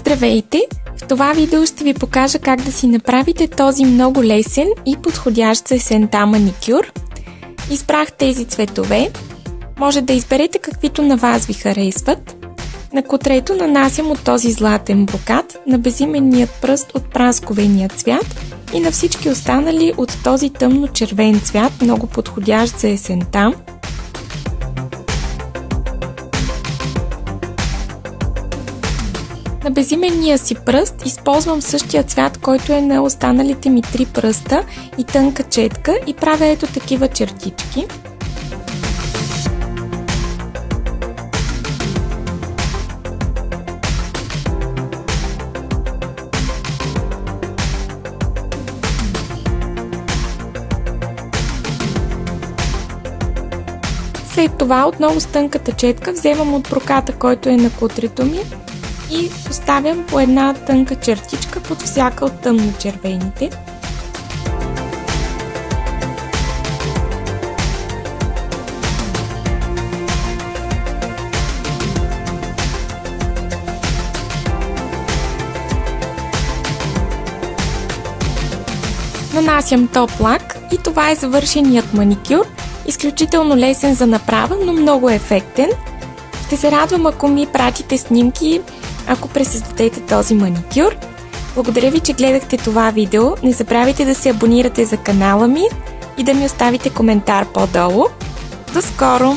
Здравейте! В това видео ще ви покажа как да си направите този много лесен и подходящ за есента маникюр. Избрах тези цветове. Може да изберете каквито на вас ви харесват. На котрето нанасям от този златен брокат, на безименният пръст от прасковения цвят и на всички останали от този тъмно червен цвят, много подходящ за есента. На безименния си пръст използвам същия цвят, който е на останалите ми 3 пръста и тънка четка и правя ето такива чертички. След това отново с тънката четка вземам от броката, който е на кутрето ми, и поставям по една тънка чертичка под всяка от тъмно-червените. Нанасям топ лак и това е завършеният маникюр. Изключително лесен за направа, но много ефектен. Ще се радвам, ако ми пратите снимки, ако пресъздадете този маникюр. Благодаря ви, че гледахте това видео. Не забравяйте да се абонирате за канала ми и да ми оставите коментар по-долу. До скоро!